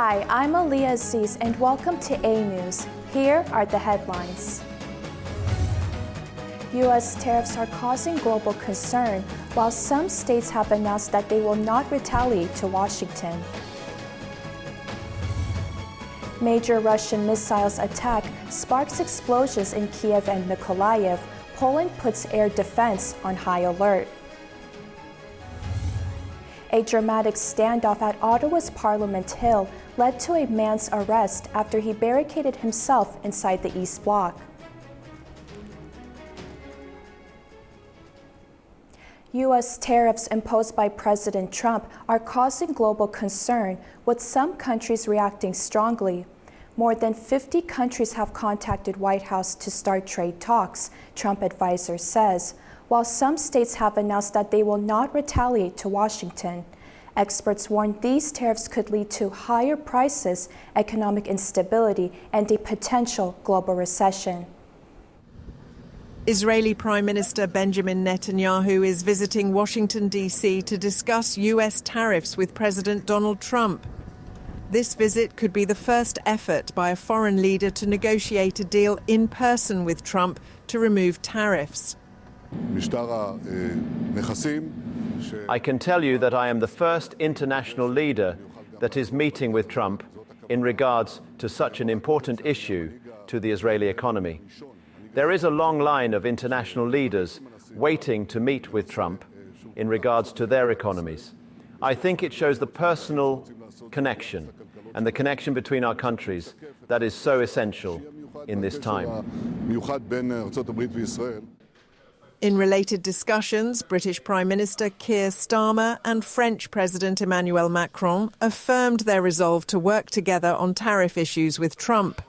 Hi, I'm Aliyah Aziz and welcome to A News. Here are the headlines. U.S. tariffs are causing global concern, while some states have announced that they will not retaliate to Washington. Major Russian missiles attack sparks explosions in Kiev and Mykolaiv. Poland puts air defense on high alert. A dramatic standoff at Ottawa's Parliament Hill led to a man's arrest after he barricaded himself inside the East Block. U.S. tariffs imposed by President Trump are causing global concern, with some countries reacting strongly. More than 50 countries have contacted White House to start trade talks, Trump advisor says, while some states have announced that they will not retaliate to Washington. Experts warn these tariffs could lead to higher prices, economic instability, and a potential global recession. Israeli Prime Minister Benjamin Netanyahu is visiting Washington, D.C. to discuss U.S. tariffs with President Donald Trump. This visit could be the first effort by a foreign leader to negotiate a deal in person with Trump to remove tariffs. I can tell you that I am the first international leader that is meeting with Trump in regards to such an important issue to the Israeli economy. There is a long line of international leaders waiting to meet with Trump in regards to their economies. I think it shows the personal connection and the connection between our countries that is so essential in this time. In related discussions, British Prime Minister Keir Starmer and French President Emmanuel Macron affirmed their resolve to work together on tariff issues with Trump.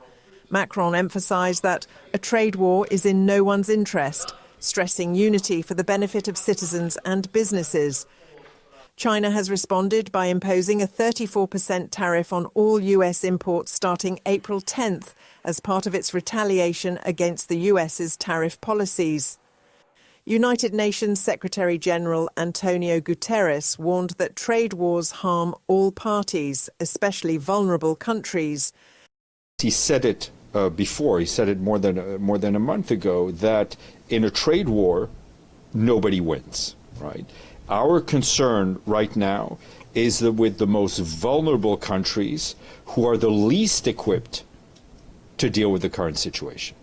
Macron emphasised that a trade war is in no one's interest, stressing unity for the benefit of citizens and businesses. China has responded by imposing a 34% tariff on all US imports starting April 10th as part of its retaliation against the US's tariff policies. United Nations Secretary-General Antonio Guterres warned that trade wars harm all parties, especially vulnerable countries. He said it before. He said it more than a month ago that in a trade war, nobody wins, right? Our concern right now is that with the most vulnerable countries who are the least equipped to deal with the current situation.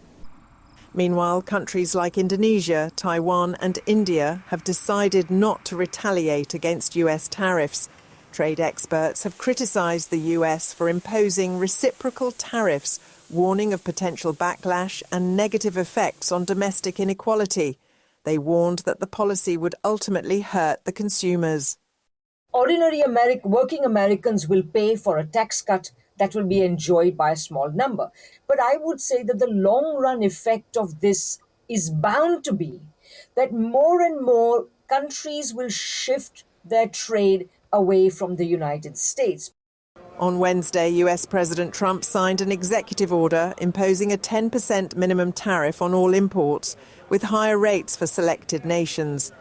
Meanwhile, countries like Indonesia, Taiwan and India have decided not to retaliate against US tariffs. Trade experts have criticised the US for imposing reciprocal tariffs, warning of potential backlash and negative effects on domestic inequality. They warned that the policy would ultimately hurt the consumers. Ordinary working Americans will pay for a tax cut that will be enjoyed by a small number. But I would say that the long-run effect of this is bound to be that more and more countries will shift their trade away from the United States. On Wednesday, US President Trump signed an executive order imposing a 10% minimum tariff on all imports, with higher rates for selected nations.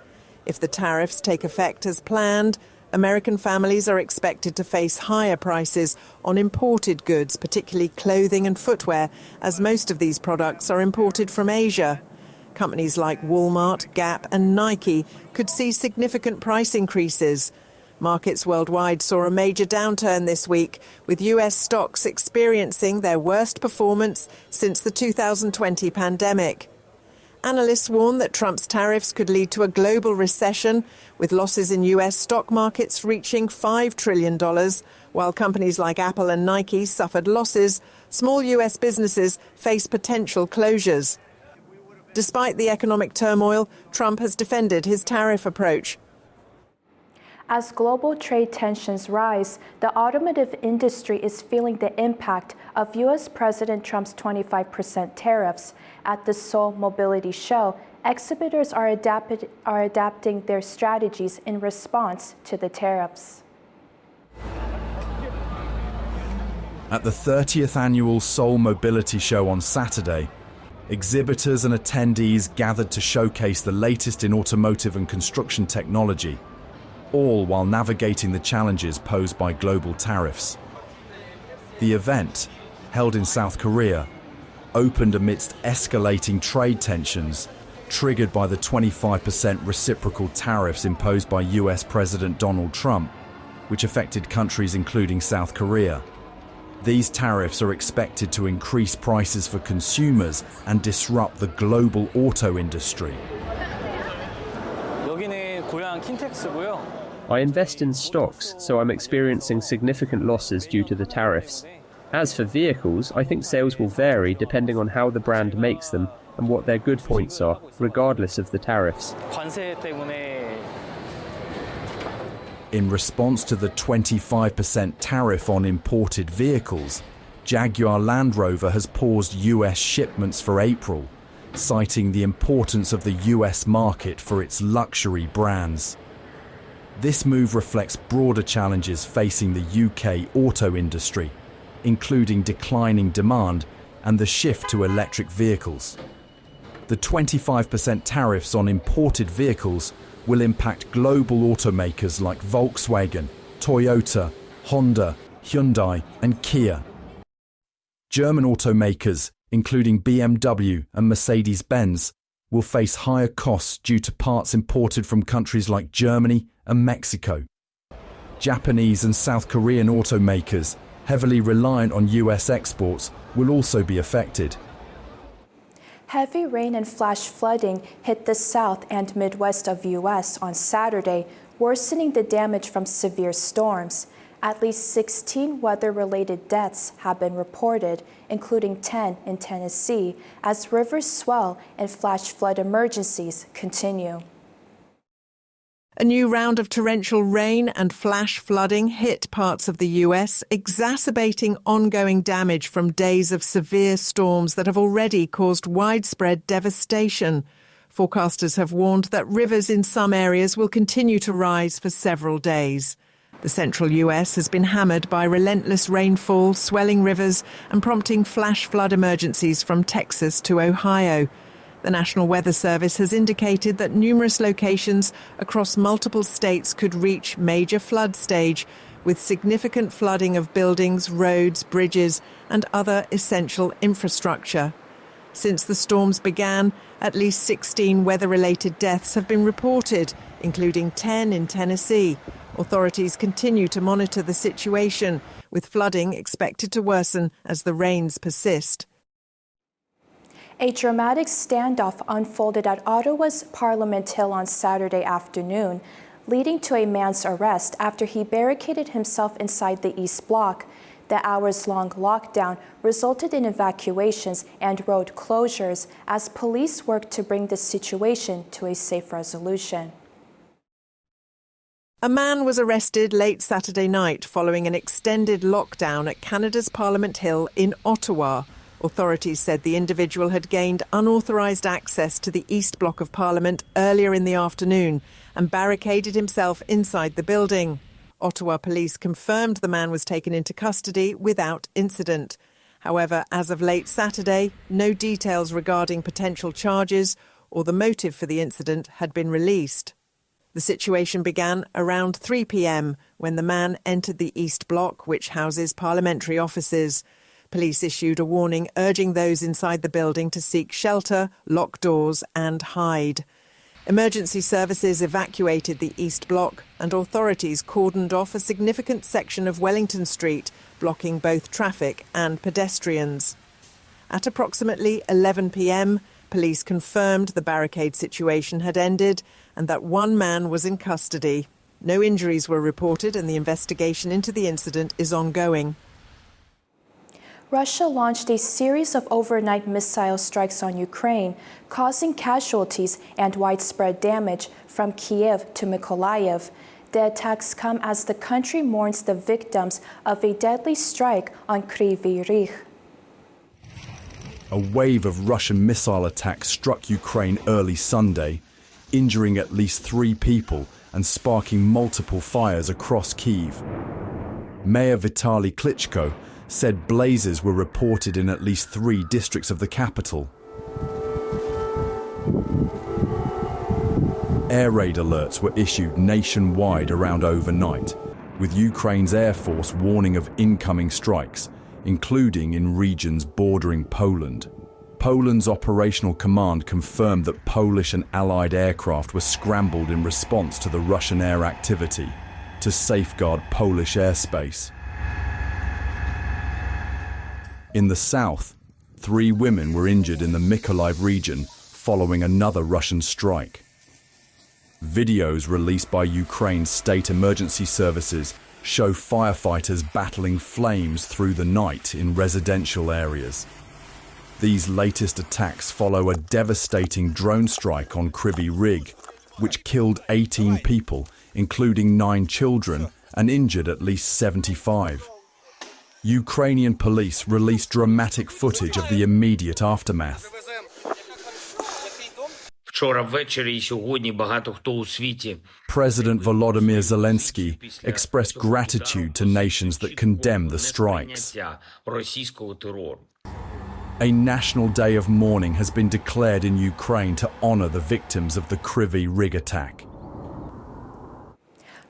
If the tariffs take effect as planned, American families are expected to face higher prices on imported goods, particularly clothing and footwear, as most of these products are imported from Asia. Companies like Walmart, Gap and Nike could see significant price increases. Markets worldwide saw a major downturn this week, with US stocks experiencing their worst performance since the 2020 pandemic. Analysts warn that Trump's tariffs could lead to a global recession, with losses in US stock markets reaching $5 trillion. While companies like Apple and Nike suffered losses, small US businesses face potential closures. Despite the economic turmoil, Trump has defended his tariff approach. As global trade tensions rise, the automotive industry is feeling the impact of U.S. President Trump's 25% tariffs. At the Seoul Mobility Show, exhibitors are adapting their strategies in response to the tariffs. At the 30th annual Seoul Mobility Show on Saturday, exhibitors and attendees gathered to showcase the latest in automotive and construction technology, all while navigating the challenges posed by global tariffs. The event, held in South Korea, opened amidst escalating trade tensions triggered by the 25% reciprocal tariffs imposed by US President Donald Trump, which affected countries including South Korea. These tariffs are expected to increase prices for consumers and disrupt the global auto industry. I invest in stocks, so I'm experiencing significant losses due to the tariffs. As for vehicles, I think sales will vary depending on how the brand makes them and what their good points are, regardless of the tariffs. In response to the 25% tariff on imported vehicles, Jaguar Land Rover has paused US shipments for April, citing the importance of the US market for its luxury brands. This move reflects broader challenges facing the UK auto industry, including declining demand and the shift to electric vehicles. The 25% tariffs on imported vehicles will impact global automakers like Volkswagen, Toyota, Honda, Hyundai, and Kia. German automakers, including BMW and Mercedes-Benz, will face higher costs due to parts imported from countries like Germany and Mexico. Japanese and South Korean automakers, heavily reliant on US exports, will also be affected. Heavy rain and flash flooding hit the south and Midwest of U.S. on Saturday, worsening the damage from severe storms. At least 16 weather-related deaths have been reported, including 10 in Tennessee, as rivers swell and flash flood emergencies continue. A new round of torrential rain and flash flooding hit parts of the US, exacerbating ongoing damage from days of severe storms that have already caused widespread devastation. Forecasters have warned that rivers in some areas will continue to rise for several days. The central US has been hammered by relentless rainfall, swelling rivers, and prompting flash flood emergencies from Texas to Ohio. The National Weather Service has indicated that numerous locations across multiple states could reach major flood stage, with significant flooding of buildings, roads, bridges, and other essential infrastructure. Since the storms began, at least 16 weather-related deaths have been reported, including 10 in Tennessee. Authorities continue to monitor the situation, with flooding expected to worsen as the rains persist. A dramatic standoff unfolded at Ottawa's Parliament Hill on Saturday afternoon, leading to a man's arrest after he barricaded himself inside the East Block. The hours-long lockdown resulted in evacuations and road closures as police worked to bring the situation to a safe resolution. A man was arrested late Saturday night following an extended lockdown at Canada's Parliament Hill in Ottawa. Authorities said the individual had gained unauthorised access to the East Block of Parliament earlier in the afternoon and barricaded himself inside the building. Ottawa police confirmed the man was taken into custody without incident. However, as of late Saturday, no details regarding potential charges or the motive for the incident had been released. The situation began around 3 p.m. when the man entered the East Block, which houses parliamentary offices. Police issued a warning urging those inside the building to seek shelter, lock doors and hide. Emergency services evacuated the East Block and authorities cordoned off a significant section of Wellington Street, blocking both traffic and pedestrians. At approximately 11 p.m, police confirmed the barricade situation had ended and that one man was in custody. No injuries were reported and the investigation into the incident is ongoing. Russia launched a series of overnight missile strikes on Ukraine, causing casualties and widespread damage from Kiev to Mykolaiv. The attacks come as the country mourns the victims of a deadly strike on Kryvyi Rih. A wave of Russian missile attacks struck Ukraine early Sunday, injuring at least 3 people and sparking multiple fires across Kyiv. Mayor Vitaly Klitschko said blazes were reported in at least 3 districts of the capital. Air raid alerts were issued nationwide around overnight, with Ukraine's Air Force warning of incoming strikes, including in regions bordering Poland. Poland's operational command confirmed that Polish and Allied aircraft were scrambled in response to the Russian air activity to safeguard Polish airspace. In the south, 3 women were injured in the Mykolaiv region following another Russian strike. Videos released by Ukraine's state emergency services show firefighters battling flames through the night in residential areas. These latest attacks follow a devastating drone strike on Kryvyi Rih, which killed 18 people, including 9 children, and injured at least 75. Ukrainian police released dramatic footage of the immediate aftermath. President Volodymyr Zelensky expressed gratitude to nations that condemn the strikes. A national day of mourning has been declared in Ukraine to honor the victims of the Kryvyi Rih attack.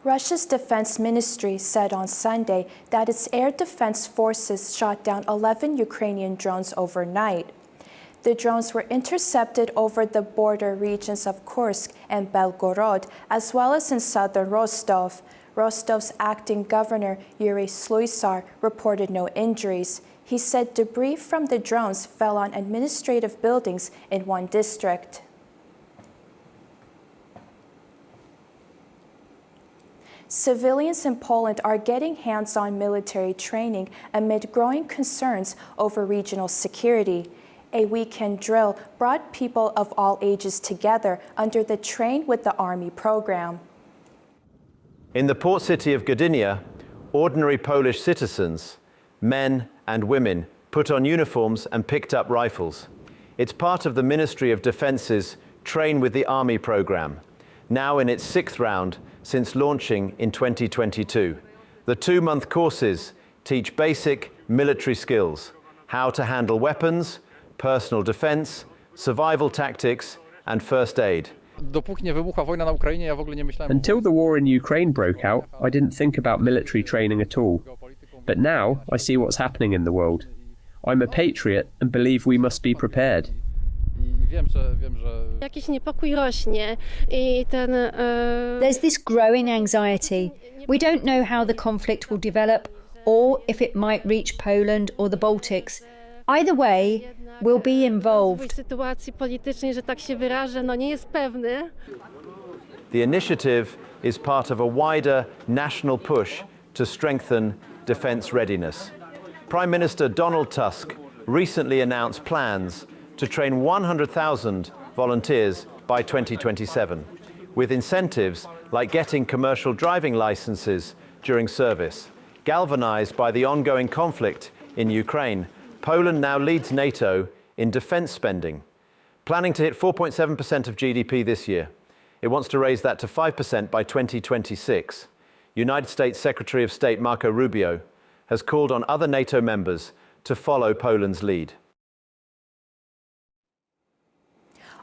Russia's defense ministry said on Sunday that its air defense forces shot down 11 Ukrainian drones overnight. The drones were intercepted over the border regions of Kursk and Belgorod, as well as in southern Rostov. Rostov's acting governor, Yuri Sluysar, reported no injuries. He said debris from the drones fell on administrative buildings in one district. Civilians in Poland are getting hands-on military training amid growing concerns over regional security. A weekend drill brought people of all ages together under the Train with the Army program. In the port city of Gdynia, ordinary Polish citizens, men and women, put on uniforms and picked up rifles. It's part of the Ministry of Defence's Train with the Army program, now in its 6th round since launching in 2022. The 2-month courses teach basic military skills, how to handle weapons, personal defense, survival tactics, and first aid. Until the war in Ukraine broke out, I didn't think about military training at all. But now I see what's happening in the world. I'm a patriot and believe we must be prepared. There's this growing anxiety. We don't know how the conflict will develop or if it might reach Poland or the Baltics. Either way, we'll be involved. The initiative is part of a wider national push to strengthen defense readiness. Prime Minister Donald Tusk recently announced plans to train 100,000 volunteers by 2027, with incentives like getting commercial driving licenses during service. Galvanized by the ongoing conflict in Ukraine, Poland now leads NATO in defense spending, planning to hit 4.7% of GDP this year. It wants to raise that to 5% by 2026. United States Secretary of State Marco Rubio has called on other NATO members to follow Poland's lead.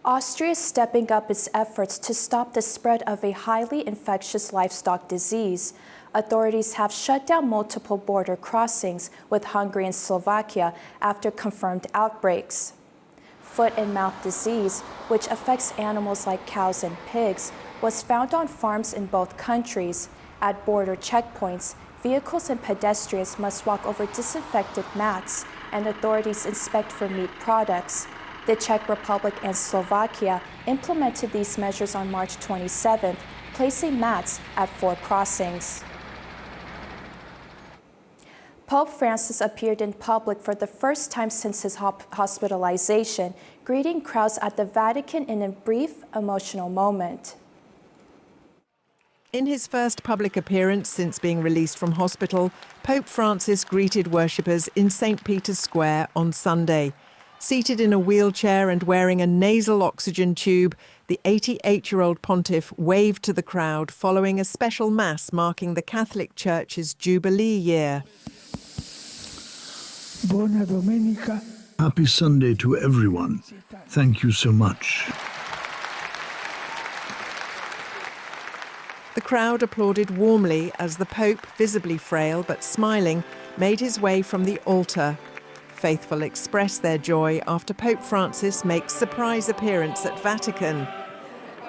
Austria is stepping up its efforts to stop the spread of a highly infectious livestock disease. Authorities have shut down multiple border crossings with Hungary and Slovakia after confirmed outbreaks. Foot and mouth disease, which affects animals like cows and pigs, was found on farms in both countries. At border checkpoints, vehicles and pedestrians must walk over disinfected mats, and authorities inspect for meat products. The Czech Republic and Slovakia implemented these measures on March 27th, placing mats at 4 crossings. Pope Francis appeared in public for the first time since his hospitalization, greeting crowds at the Vatican in a brief, emotional moment. In his first public appearance since being released from hospital, Pope Francis greeted worshippers in St. Peter's Square on Sunday. Seated in a wheelchair and wearing a nasal oxygen tube, the 88-year-old pontiff waved to the crowd following a special mass marking the Catholic Church's Jubilee year. Buona domenica. Happy Sunday to everyone. Thank you so much. The crowd applauded warmly as the Pope, visibly frail but smiling, made his way from the altar. Faithful express their joy after Pope Francis makes surprise appearance at Vatican.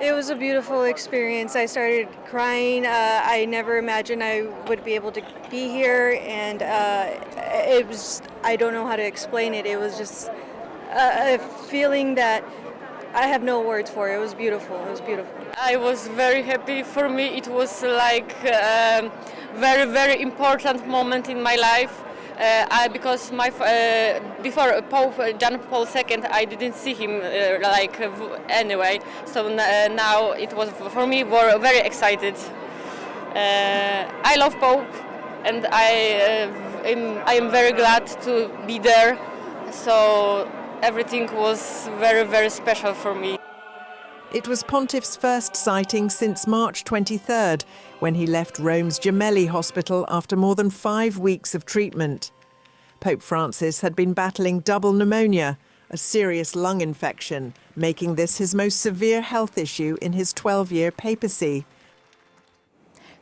It was a beautiful experience. I started crying. I never imagined I would be able to be here, and it was, I don't know how to explain it. It was just a feeling that I have no words for. It was beautiful. It was beautiful. I was very happy. For me, it was like a very, very important moment in my life. Because before Pope John Paul II, I didn't see him anyway. So now it was for me very excited. I love Pope, and I am very glad to be there. So everything was very, very special for me. It was Pontiff's first sighting since March 23rd, when he left Rome's Gemelli Hospital after more than 5 weeks of treatment. Pope Francis had been battling double pneumonia, a serious lung infection, making this his most severe health issue in his 12-year papacy.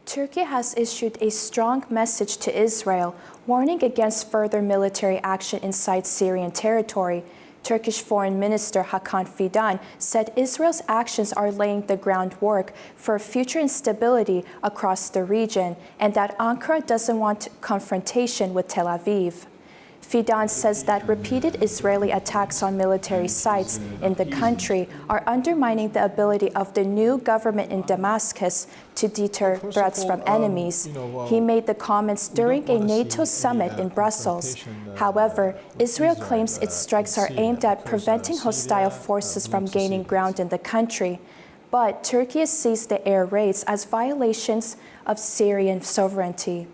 Turkey has issued a strong message to Israel, warning against further military action inside Syrian territory. Turkish Foreign Minister Hakan Fidan said Israel's actions are laying the groundwork for future instability across the region and that Ankara doesn't want confrontation with Tel Aviv. Fidan says that repeated Israeli attacks on military sites in the country are undermining the ability of the new government in Damascus to deter threats from enemies. He made the comments during a NATO summit in Brussels. However, Israel claims its strikes are aimed at preventing hostile forces from gaining ground in the country. But Turkey sees the air raids as violations of Syrian sovereignty.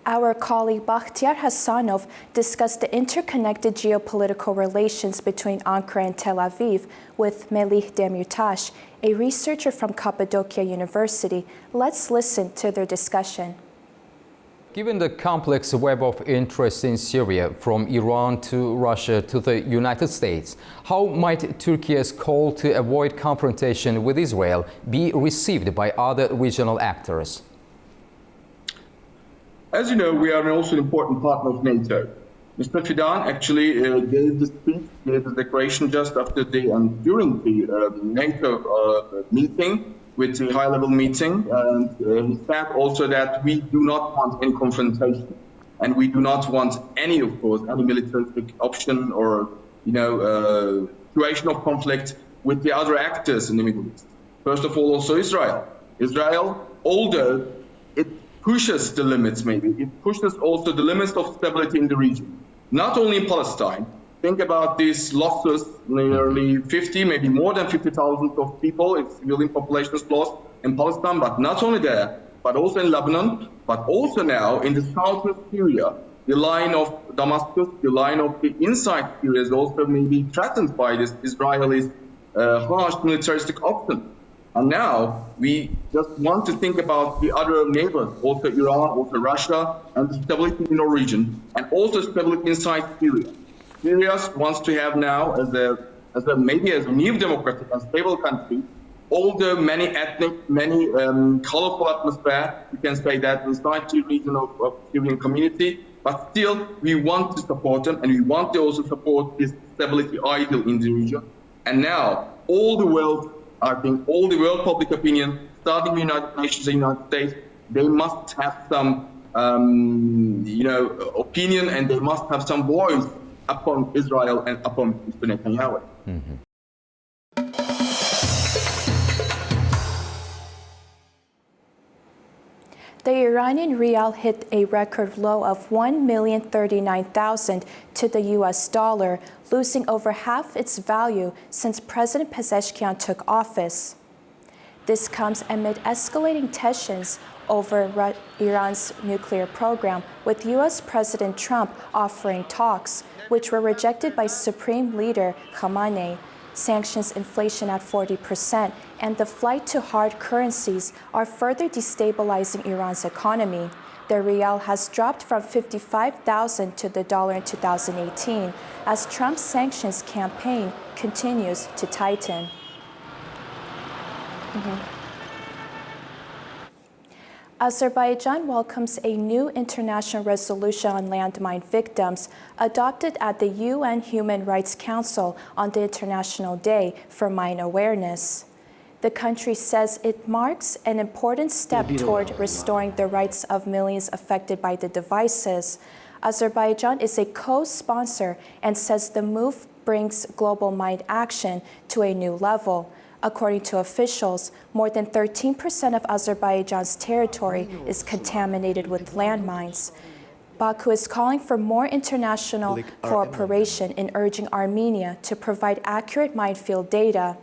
Our colleague Bakhtiar Hassanov discussed the interconnected geopolitical relations between Ankara and Tel Aviv with Melih Demirtaş, a researcher from Cappadocia University. Let's listen to their discussion. Given the complex web of interests in Syria, from Iran to Russia to the United States, how might Turkey's call to avoid confrontation with Israel be received by other regional actors? As you know, we are also an important partner of NATO. Mr. Fidan actually gave the speech, gave the declaration just after and during the NATO meeting, with the high-level meeting, and he said also that we do not want any confrontation, and we do not want any, of course, any militaristic option or, situation of conflict with the other actors in the Middle East. First of all, also Israel. Israel, although it pushes the limits, it pushes also the limits of stability in the region. Not only in Palestine. Think about these losses, nearly 50, maybe more than 50,000 of people, it's civilian populations lost in Palestine, but not only there, but also in Lebanon, but also now in the southern Syria. The line of Damascus, the line of the inside Syria is also maybe threatened by this Israeli harsh militaristic option. And now we just want to think about the other neighbors, also Iran, also Russia, and the stability in our region, and also stability inside Syria. Syria wants to have now, as a new democratic and stable country, all the many ethnic, many colorful atmosphere, you can say that, inside the region of Syrian community, but still we want to support them, and we want to also support this stability ideal in the region. And now all the world, I think all the world public opinion, starting the United Nations, the United States, they must have some, opinion, and they must have some voice upon Israel and upon Mr. Netanyahu. Mm-hmm. The Iranian rial hit a record low of 1,039,000 to the US dollar, losing over half its value since President Pezeshkian took office. This comes amid escalating tensions over Iran's nuclear program, with US President Trump offering talks, which were rejected by Supreme Leader Khamenei. Sanctions, inflation at 40%, and the flight to hard currencies are further destabilizing Iran's economy. The rial has dropped from 55,000 to the dollar in 2018 as Trump's sanctions campaign continues to tighten. Azerbaijan welcomes a new international resolution on landmine victims adopted at the UN Human Rights Council on the International Day for Mine Awareness. The country says it marks an important step toward restoring the rights of millions affected by the devices. Azerbaijan is a co-sponsor and says the move brings global mine action to a new level. According to officials, more than 13% of Azerbaijan's territory is contaminated with landmines. Baku is calling for more international cooperation in urging Armenia to provide accurate minefield data.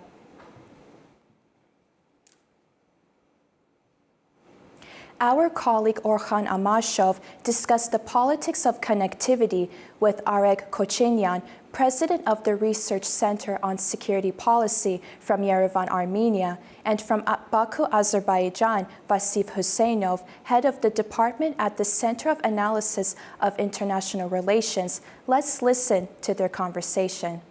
Our colleague Orhan Amashov discussed the politics of connectivity with Arek Kochenyan, president of the Research Center on Security Policy from Yerevan, Armenia, and from Baku, Azerbaijan, Vasif Husseinov, head of the department at the Center of Analysis of International Relations. Let's listen to their conversation.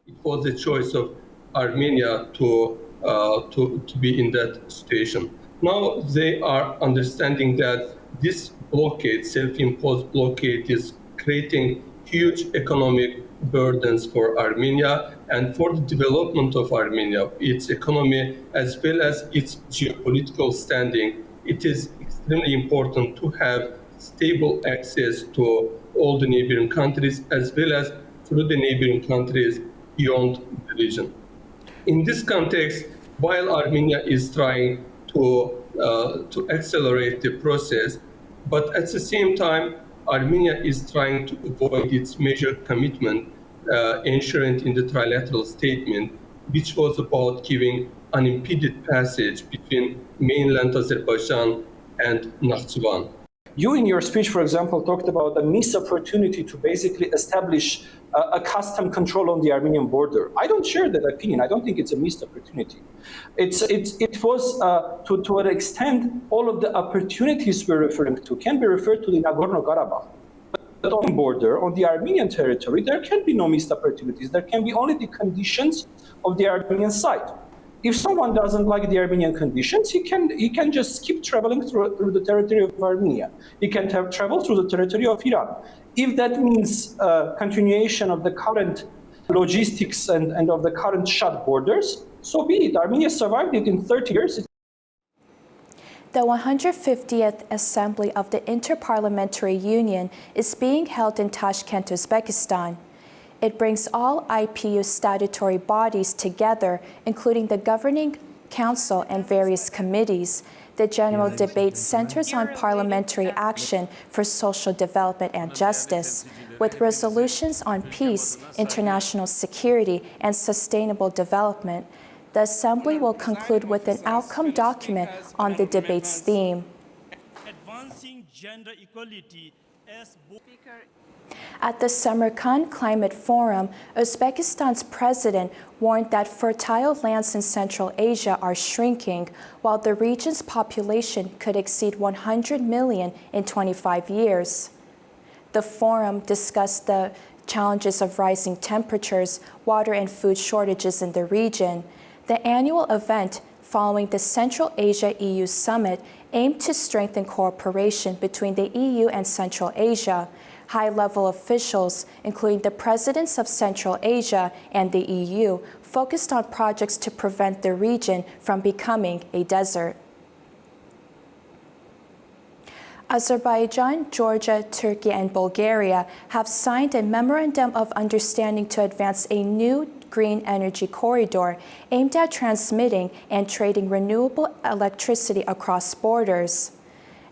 It was the choice of Armenia to be in that situation. Now they are understanding that this blockade, self-imposed blockade, is creating huge economic burdens for Armenia and for the development of Armenia, its economy, as well as its geopolitical standing. It is extremely important to have stable access to all the neighboring countries, as well as through the neighboring countries beyond the region. In this context, while Armenia is trying to accelerate the process, but at the same time, Armenia is trying to avoid its major commitment enshrined in the trilateral statement, which was about giving unimpeded passage between mainland Azerbaijan and Nakhchivan. You, in your speech, for example, talked about a missed opportunity to basically establish a custom control on the Armenian border. I don't share that opinion. I don't think it's a missed opportunity. It was, to an extent, all of the opportunities we're referring to can be referred to the Nagorno-Karabakh. But on the border, on the Armenian territory, there can be no missed opportunities. There can be only the conditions of the Armenian side. If someone doesn't like the Armenian conditions, he can just keep traveling through the territory of Armenia. He can travel through the territory of Iran. If that means continuation of the current logistics and of the current shut borders, so be it. Armenia survived it in 30 years. The 150th Assembly of the Interparliamentary Union is being held in Tashkent, Uzbekistan. It brings all IPU statutory bodies together, including the Governing Council and various committees. The general debate centers on parliamentary action for social development and justice, with resolutions on peace, international security, and sustainable development. The Assembly will conclude with an outcome document on the debate's theme. Advancing gender equality as At the Samarkand Climate Forum, Uzbekistan's president warned that fertile lands in Central Asia are shrinking, while the region's population could exceed 100 million in 25 years. The forum discussed the challenges of rising temperatures, water and food shortages in the region. The annual event, following the Central Asia-EU Summit, aimed to strengthen cooperation between the EU and Central Asia. High-level officials, including the presidents of Central Asia and the EU, focused on projects to prevent the region from becoming a desert. Azerbaijan, Georgia, Turkey, and Bulgaria have signed a memorandum of understanding to advance a new green energy corridor aimed at transmitting and trading renewable electricity across borders.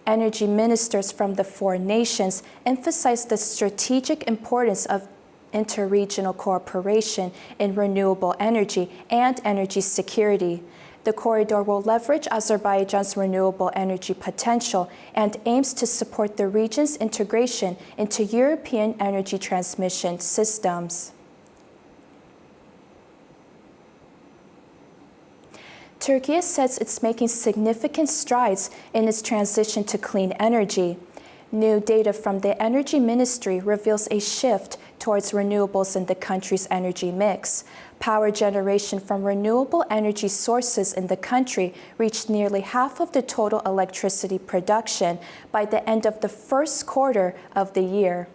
Energy ministers from the four nations emphasized the strategic importance of interregional cooperation in renewable energy and energy security. The corridor will leverage Azerbaijan's renewable energy potential and aims to support the region's integration into European energy transmission systems. Turkey says it's making significant strides in its transition to clean energy. New data from the Energy Ministry reveals a shift towards renewables in the country's energy mix. Power generation from renewable energy sources in the country reached nearly half of the total electricity production by the end of the first quarter of the year.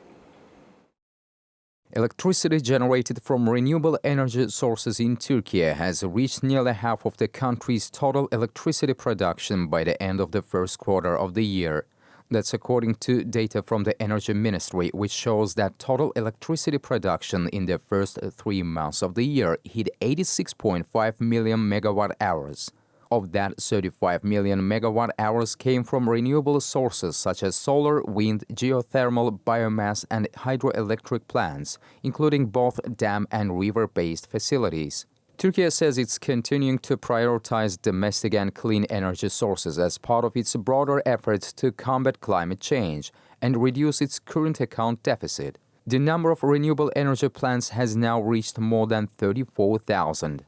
Electricity generated from renewable energy sources in Turkey has reached nearly half of the country's total electricity production by the end of the first quarter of the year. That's according to data from the Energy Ministry, which shows that total electricity production in the first 3 months of the year hit 86.5 million megawatt-hours. Of that, 35 million megawatt-hours came from renewable sources such as solar, wind, geothermal, biomass, and hydroelectric plants, including both dam and river-based facilities. Turkey says it's continuing to prioritize domestic and clean energy sources as part of its broader efforts to combat climate change and reduce its current account deficit. The number of renewable energy plants has now reached more than 34,000.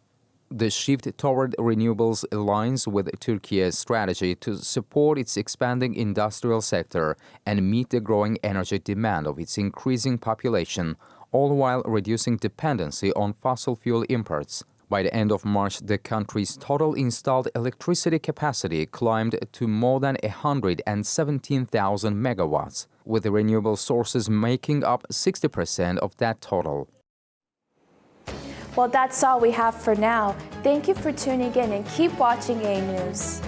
The shift toward renewables aligns with Turkey's strategy to support its expanding industrial sector and meet the growing energy demand of its increasing population, all while reducing dependency on fossil fuel imports. By the end of March, the country's total installed electricity capacity climbed to more than 117,000 megawatts, with the renewable sources making up 60% of that total. Well, that's all we have for now. Thank you for tuning in and keep watching A News.